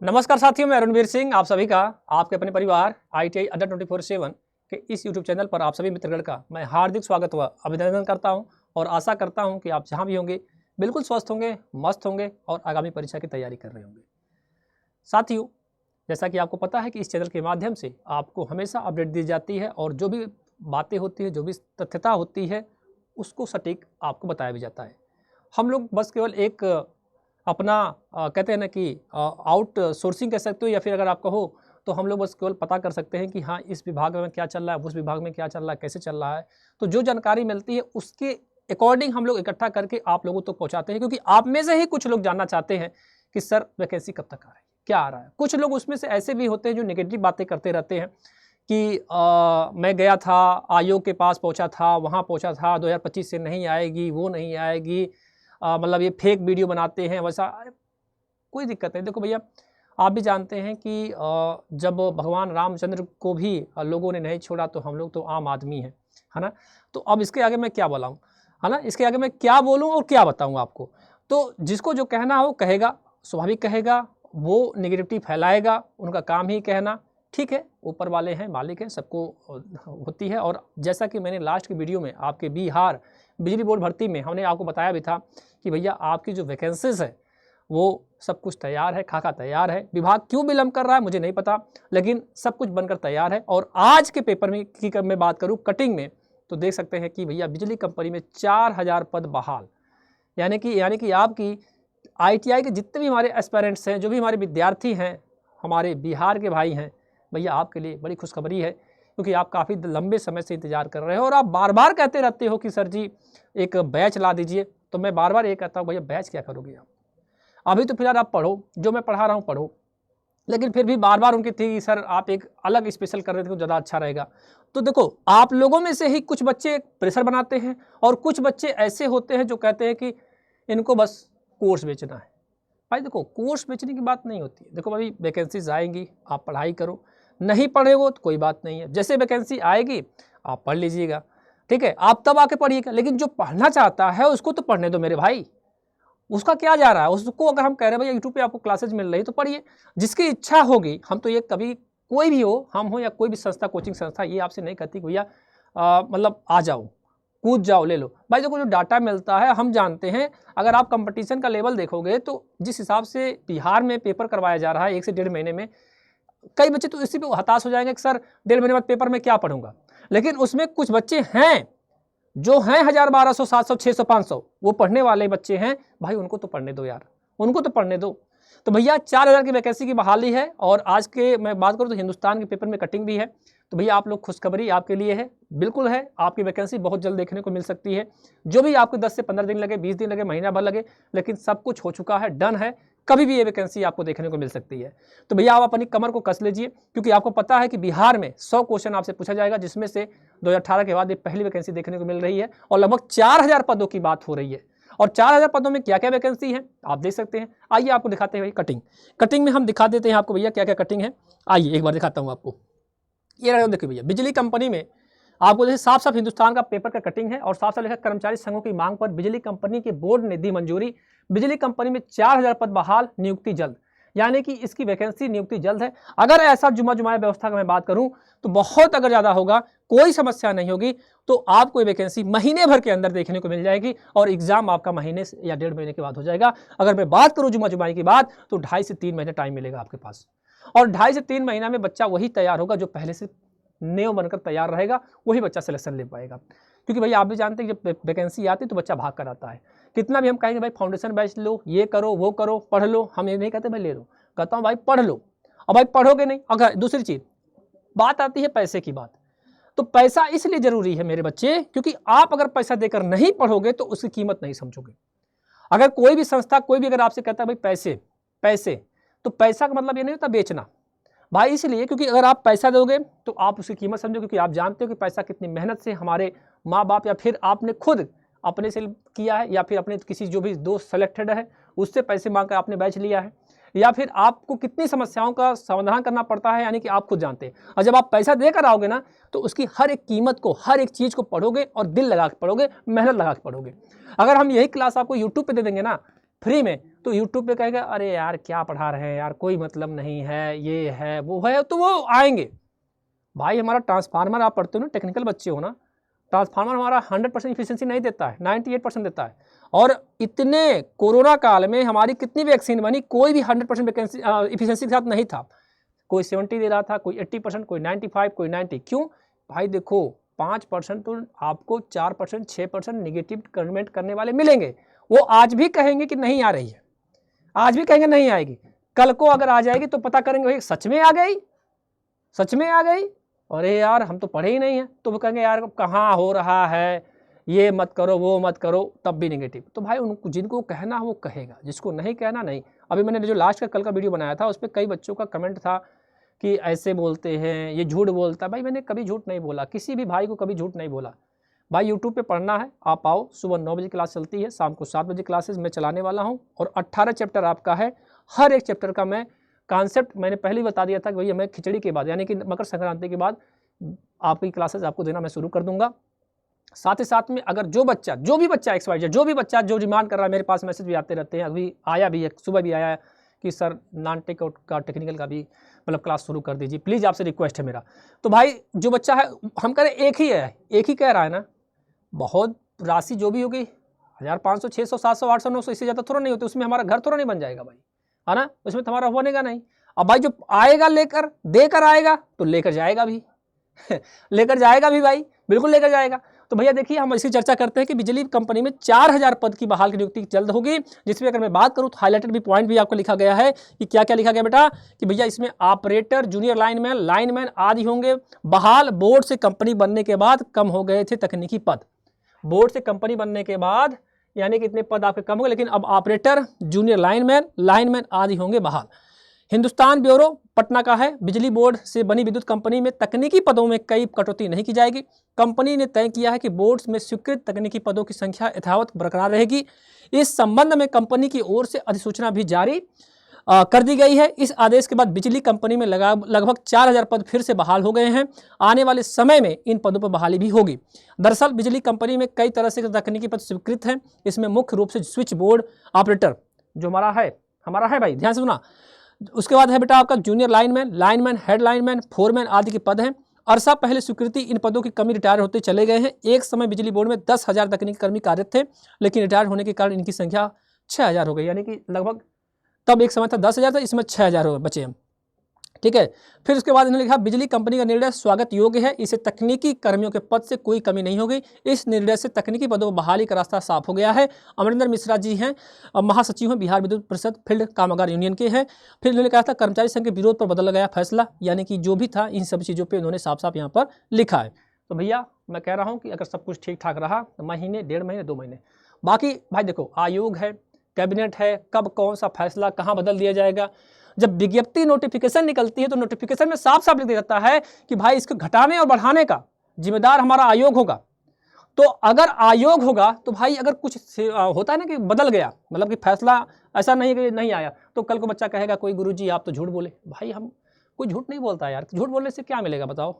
नमस्कार साथियों, मैं रणवीर सिंह आप सभी का आपके अपने परिवार ITI अड्डा 24/7 के इस YouTube चैनल पर आप सभी मित्रगण का मैं हार्दिक स्वागत व अभिनंदन करता हूं और आशा करता हूं कि आप जहां भी होंगे बिल्कुल स्वस्थ होंगे, मस्त होंगे और आगामी परीक्षा की तैयारी कर रहे होंगे। साथियों, जैसा कि आपको पता है कि इस चैनल के माध्यम से आपको हमेशा अपडेट दी जाती है और जो भी बातें होती है, जो भी तथ्यता होती है, उसको सटीक आपको बताया भी जाता है। हम लोग बस केवल एक अपना कहते हैं ना कि आउट सोर्सिंग कह सकते हो, या फिर अगर आप कहो तो हम लोग बस केवल पता कर सकते हैं कि हाँ इस विभाग में क्या चल रहा है, उस विभाग में क्या चल रहा है, कैसे चल रहा है। तो जो जानकारी मिलती है उसके अकॉर्डिंग हम लोग इकट्ठा करके आप लोगों तक पहुंचाते हैं, क्योंकि आप में से ही कुछ लोग जानना चाहते हैं कि सर वैकेंसी कब तक आ रही है, क्या आ रहा है। कुछ लोग उसमें से ऐसे भी होते हैं जो नेगेटिव बातें करते रहते हैं कि मैं गया था, आयोग के पास पहुंचा था, वहाँ पहुंचा था, 2025 से नहीं आएगी, वो नहीं आएगी, मतलब ये फेक वीडियो बनाते हैं। वैसा कोई दिक्कत नहीं। देखो भैया, आप भी जानते हैं कि जब भगवान रामचंद्र को भी लोगों ने नहीं छोड़ा तो हम लोग तो आम आदमी हैं, है ना। तो अब इसके आगे मैं क्या बोलाऊँ, है ना, इसके आगे मैं क्या बोलूँ और क्या बताऊँ आपको। तो जिसको जो कहना हो कहेगा, स्वाभाविक कहेगा, वो निगेटिविटी फैलाएगा, उनका काम ही कहना। ठीक है, ऊपर वाले हैं, मालिक हैं, सबको होती है। और जैसा कि मैंने लास्ट की वीडियो में आपके बिहार बिजली बोर्ड भर्ती में हमने आपको बताया भी था कि भैया आपकी जो वैकेंसीज है वो सब कुछ तैयार है, खाका तैयार है। विभाग क्यों विलम्ब कर रहा है मुझे नहीं पता, लेकिन सब कुछ बनकर तैयार है। और आज के पेपर में की मैं बात करूं कटिंग में, तो देख सकते हैं कि भैया बिजली कंपनी में 4000 पद बहाल। यानी कि आपकी ITI के जितने भी हमारे एस्पायरेंट्स हैं, जो भी हमारे विद्यार्थी हैं, हमारे बिहार के भाई हैं, भैया आपके लिए बड़ी खुशखबरी है, क्योंकि आप काफ़ी लंबे समय से इंतजार कर रहे हो और आप बार बार कहते रहते हो कि सर जी एक बैच ला दीजिए। तो मैं बार बार ये कहता हूँ भैया बैच क्या करोगे आप, अभी तो फिलहाल आप पढ़ो, जो मैं पढ़ा रहा हूँ पढ़ो। लेकिन फिर भी बार बार उनकी थी कि सर आप एक अलग स्पेशल कर रहे थे तो ज़्यादा अच्छा रहेगा। तो देखो, आप लोगों में से ही कुछ बच्चे प्रेशर बनाते हैं और कुछ बच्चे ऐसे होते हैं जो कहते हैं कि इनको बस कोर्स बेचना है। भाई देखो, कोर्स बेचने की बात नहीं होती है। देखो भाई, वैकेंसीज आएंगी, आप पढ़ाई करो, नहीं पढ़ेगो तो कोई बात नहीं है। जैसे वैकेंसी आएगी आप पढ़ लीजिएगा, ठीक है, आप तब आके पढ़िएगा। लेकिन जो पढ़ना चाहता है उसको तो पढ़ने दो मेरे भाई, उसका क्या जा रहा है। उसको अगर हम कह रहे हैं भाई यूट्यूब पे आपको क्लासेज मिल रही है तो पढ़िए, जिसकी इच्छा होगी। हम तो ये कभी कोई भी हो, हम हो या कोई भी संस्था, कोचिंग संस्था, ये आपसे नहीं कहती भैया मतलब आ जाओ, कूद जाओ, ले लो। भाई देखो, जो डाटा मिलता है हम जानते हैं। अगर आप कंपटीशन का लेवल देखोगे तो जिस हिसाब से बिहार में पेपर करवाया जा रहा है 1 से 1.5 महीने में, कई बच्चे तो इसी पे हताश हो जाएंगे कि सर 1.5 महीने बाद पेपर में क्या पढ़ूंगा। लेकिन उसमें कुछ बच्चे हैं जो हैं 1000, 1200, 700, 600, 500, वो पढ़ने वाले बच्चे हैं। भाई उनको तो पढ़ने दो यार, उनको तो पढ़ने दो। तो भैया 4000 की वैकेंसी की बहाली है। और आज के मैं बात करूँ तो हिंदुस्तान के पेपर में कटिंग भी है। तो भैया आप लोग, खुशखबरी आपके लिए है, बिल्कुल है। आपकी वैकेंसी बहुत जल्द देखने को मिल सकती है। जो भी आपको 10 से 15 दिन लगे, 20 दिन लगे, महीना भर लगे, लेकिन सब कुछ हो चुका है, डन है। कभी भी ये वैकेंसी आपको देखने को मिल सकती है। तो भैया आप अपनी कमर को कस लीजिए, क्योंकि आपको पता है कि बिहार में 100 क्वेश्चन आपसे पूछा जाएगा, जिसमें से 2018 के बाद ये पहली वैकेंसी देखने को मिल रही है और लगभग 4000 पदों की बात हो रही है। और 4000 पदों में क्या क्या वैकेंसी है आप देख सकते हैं। आइए आपको दिखाते हैं भाई कटिंग में हम दिखा देते हैं आपको भैया क्या क्या कटिंग है। आइए एक बार दिखाता हूँ आपको। ये देखिए भैया, बिजली कंपनी में आपको जैसे साफ साफ हिंदुस्तान का पेपर का कटिंग है और साफ साफ लिखा, कर्मचारी संघों की मांग पर बिजली कंपनी के बोर्ड ने दी मंजूरी। बिजली कंपनी में 4000 पद बहाल, नियुक्ति जल्द। यानी कि इसकी वैकेंसी, नियुक्ति जल्द है। अगर ऐसा जुमा व्यवस्था का मैं बात करूं तो बहुत अगर ज़्यादा होगा, कोई समस्या नहीं होगी, तो आपको ये वैकेंसी महीने भर के अंदर देखने को मिल जाएगी और एग्जाम आपका महीने या 1.5 महीने के बाद हो जाएगा। अगर मैं बात करूं जुमा की बात, तो 2.5 से 3 महीने टाइम मिलेगा आपके पास। और 2.5 से 3 महीना में बच्चा वही तैयार होगा जो पहले से नेव बनकर तैयार रहेगा, वही बच्चा सिलेक्शन ले पाएगा। क्योंकि भाई आप भी जानते हैं कि जब वैकेंसी आती है तो बच्चा भाग कर आता है। कितना भी हम कहेंगे भाई फाउंडेशन बैच लो, ये करो, वो करो, पढ़ लो, हम ये नहीं कहते भाई ले लो, कहता हूँ भाई पढ़ लो। अब भाई पढ़ोगे नहीं। अगर दूसरी चीज़ बात आती है पैसे की बात, तो पैसा इसलिए जरूरी है मेरे बच्चे, क्योंकि आप अगर पैसा देकर नहीं पढ़ोगे तो उसकी कीमत नहीं समझोगे। अगर कोई भी संस्था, कोई भी अगर आपसे कहता है भाई पैसे पैसे, तो पैसा का मतलब ये नहीं होता बेचना भाई, इसलिए क्योंकि अगर आप पैसा दोगे तो आप उसकी कीमत समझो, क्योंकि आप जानते हो कि पैसा कितनी मेहनत से हमारे माँ बाप या फिर आपने खुद अपने से किया है, या फिर अपने किसी जो भी दोस्त सेलेक्टेड है उससे पैसे मांग कर आपने बैच लिया है, या फिर आपको कितनी समस्याओं का समाधान करना पड़ता है, यानी कि आप खुद जानते हैं। और जब आप पैसा देकर आओगे ना, तो उसकी हर एक कीमत को, हर एक चीज़ को पढ़ोगे और दिल लगा के पढ़ोगे, मेहनत लगा के पढ़ोगे। अगर हम यही क्लास आपको यूट्यूब पे दे देंगे ना, फ्री में, तो यूट्यूब पे कहेगा अरे यार क्या पढ़ा रहे हैं यार, कोई मतलब नहीं है, ये है वो है, तो वो आएंगे। भाई हमारा ट्रांसफार्मर आप पढ़ते हो ना, टेक्निकल बच्चे हो ना, ट्रांसफार्मर हमारा 100% इफिशिएंसी नहीं देता है, 98% देता है। और इतने कोरोना काल में हमारी कितनी वैक्सीन बनी, कोई भी 100% इफिशिएंसी के साथ नहीं था। कोई 70 दे रहा था, कोई 80%, कोई 95, कोई 90। क्यों भाई? देखो 5% तो आपको 4%, 6% निगेटिव कमेंट करने वाले मिलेंगे। वो आज भी कहेंगे कि नहीं आ रही है, आज भी कहेंगे नहीं आएगी। कल को अगर आ जाएगी तो पता करेंगे भाई सच में आ गई, सच में आ गई, अरे यार हम तो पढ़े ही नहीं है। तो वो कहेंगे यार कहाँ हो रहा है, ये मत करो वो मत करो, तब भी नेगेटिव। तो भाई उनको जिनको कहना वो कहेगा, जिसको नहीं कहना नहीं। अभी मैंने जो लास्ट का कल का वीडियो बनाया था उस पर कई बच्चों का कमेंट था कि ऐसे बोलते हैं, ये झूठ बोलता है। भाई मैंने कभी झूठ नहीं बोला, किसी भी भाई को कभी झूठ नहीं बोला। भाई यूट्यूब पे पढ़ना है, आप आओ, सुबह 9 बजे क्लास चलती है, शाम को 7 बजे क्लासेस मैं चलाने वाला हूँ, और 18 चैप्टर आपका है। हर एक चैप्टर का मैं कॉन्सेप्ट मैंने पहले ही बता दिया था कि भैया मैं खिचड़ी के बाद यानी कि मकर संक्रांति के बाद आपकी क्लासेस आपको देना मैं शुरू कर दूंगा। साथ ही साथ में अगर जो भी बच्चा XYZ जो भी बच्चा जो डिमांड कर रहा है, मेरे पास मैसेज भी आते रहते हैं, अभी आया भी है, सुबह भी आया है कि सर नॉन टेक का टेक्निकल का भी मतलब क्लास शुरू कर दीजिए प्लीज़, आपसे रिक्वेस्ट है मेरा। तो भाई जो बच्चा है, हम कह रहे एक ही कह रहा है ना, बहुत राशि जो भी होगी 1500, 600, 700, 800, 900 इससे ज़्यादा थोड़ा नहीं होती, उसमें हमारा घर थोड़ा नहीं बन जाएगा भाई, है ना, उसमें तो हमारा बनेगा नहीं। अब भाई जो आएगा लेकर देकर आएगा तो लेकर जाएगा भी लेकर जाएगा भी भाई, बिल्कुल लेकर जाएगा। तो भैया देखिए हम इसी चर्चा करते हैं कि बिजली कंपनी में 4000 पद की बहाल की नियुक्ति जल्द होगी, जिसमें अगर मैं बात करूं तो हाईलाइटेड भी पॉइंट भी आपको लिखा गया है कि क्या क्या लिखा गया बेटा, कि भैया इसमें ऑपरेटर, जूनियर लाइनमैन आदि होंगे बहाल। बोर्ड से कंपनी बनने के बाद कम हो गए थे तकनीकी पद, बोर्ड से कंपनी बनने के बाद यानी कि इतने पद आपके कम हो गए, लेकिन अब ऑपरेटर, जूनियर लाइनमैन आदि होंगे बहाल। हिंदुस्तान ब्यूरो पटना का है, बिजली बोर्ड से बनी विद्युत कंपनी में तकनीकी पदों में कई कटौती नहीं की जाएगी। कंपनी ने तय किया है कि बोर्ड में स्वीकृत तकनीकी पदों की संख्या यथावत बरकरार रहेगी। इस संबंध में कंपनी की ओर से अधिसूचना भी जारी कर दी गई है। इस आदेश के बाद बिजली कंपनी में लगभग 4000 पद फिर से बहाल हो गए हैं। आने वाले समय में इन पदों पर बहाली भी होगी। दरअसल बिजली कंपनी में कई तरह से तकनीकी पद स्वीकृत हैं। इसमें मुख्य रूप से स्विच बोर्ड ऑपरेटर जो हमारा है भाई, ध्यान से सुना। उसके बाद है बेटा आपका junior lineman, head lineman, foreman आदि के पद हैं। अरसा पहले स्वीकृति इन पदों की कमी रिटायर होते चले गए हैं। एक समय बिजली बोर्ड में 10,000 तकनीकी कर्मी कार्यरत थे, लेकिन रिटायर होने के कारण इनकी संख्या 6000 हो गई, यानी कि लगभग तब एक समय था 10,000 था, इसमें 6000 हो बचे हम, ठीक है। फिर उसके बाद इन्होंने लिखा बिजली कंपनी का निर्णय स्वागत योग्य है, इसे तकनीकी कर्मियों के पद से कोई कमी नहीं होगी। इस निर्णय से तकनीकी पदों में बहाली का रास्ता साफ हो गया है। अमरिंदर मिश्रा जी हैं, महासचिव हैं, बिहार विद्युत परिषद फील्ड कामगार यूनियन के हैं। फिर इन्होंने कहा था कर्मचारी संघ के विरोध पर बदल गया फैसला, यानी कि जो भी था इन सब चीज़ों पर उन्होंने साफ साफ यहाँ पर लिखा है। तो भैया मैं कह रहा हूँ कि अगर सब कुछ ठीक ठाक रहा तो महीने, 1.5 महीने, 2 महीने, बाकी भाई देखो आयोग है, कैबिनेट है, कब कौन सा फैसला कहाँ बदल दिया जाएगा। जब विज्ञप्ति नोटिफिकेशन निकलती है तो नोटिफिकेशन में साफ साफ लिख दिया जाता है कि भाई इसको घटाने और बढ़ाने का जिम्मेदार हमारा आयोग होगा। तो अगर आयोग होगा तो भाई अगर कुछ होता है ना कि बदल गया, मतलब कि फैसला ऐसा नहीं कि नहीं आया, तो कल को बच्चा कहेगा कोई गुरुजी आप तो झूठ बोले। भाई हम कोई झूठ नहीं बोलता यार, झूठ बोलने से क्या मिलेगा बताओ,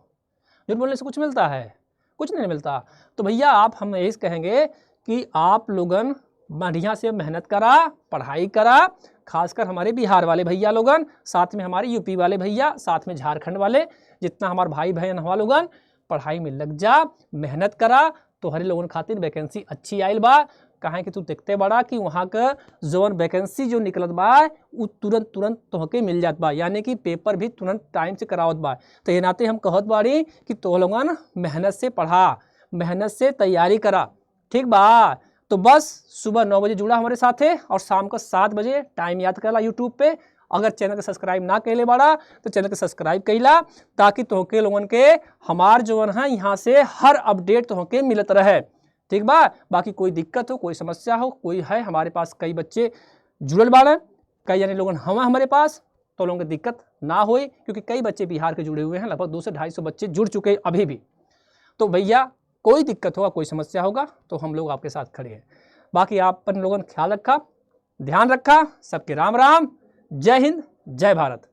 झूठ बोलने से कुछ मिलता है? कुछ नहीं मिलता। तो भैया आप हम यही कहेंगे कि आप लोगन बढ़िया से मेहनत करा, पढ़ाई करा, खासकर हमारे बिहार वाले भैया लोगन, साथ में हमारे यूपी वाले भैया, साथ में झारखंड वाले, जितना हमारे भाई बहन हवा लोगन पढ़ाई में लग जा, मेहनत करा, तो हरे लोगन खातिर वैकेंसी अच्छी आयल बा। कहें कि तू देखते बड़ा कि वहाँ का जोन वैकेंसी जो निकलत बा वो तुरंत तोहके मिल जात बा, यानी कि पेपर भी तुरंत टाइम से करावत बा। तो ये नाते हम कहत बाड़ी कि तो लोगन मेहनत से पढ़ा, मेहनत से तैयारी करा, ठीक बा। तो बस सुबह 9 बजे जुड़ा हमारे साथ है और शाम को 7 बजे टाइम याद करला यूट्यूब पे। अगर चैनल के सब्सक्राइब ना कैले बाड़ा तो चैनल के सब्सक्राइब कैला, ताकि तोहके लोगन के हमार जो है यहाँ से हर अपडेट तोहके मिलत रहे, ठीक बा। बाकी कोई दिक्कत हो, कोई समस्या हो, कोई है, हमारे पास कई बच्चे जुड़ल बाड़े, कई यानी लोगन हमारे पास, तो लोगों की दिक्कत ना हो, क्योंकि कई बच्चे बिहार के जुड़े हुए हैं, लगभग 200 से 250 बच्चे जुड़ चुके हैं अभी भी। तो भैया कोई दिक्कत होगा, कोई समस्या होगा तो हम लोग आपके साथ खड़े हैं। बाकी आप अपन लोगों ने ख्याल रखा, ध्यान रखा, सबके राम राम, जय हिंद, जय भारत।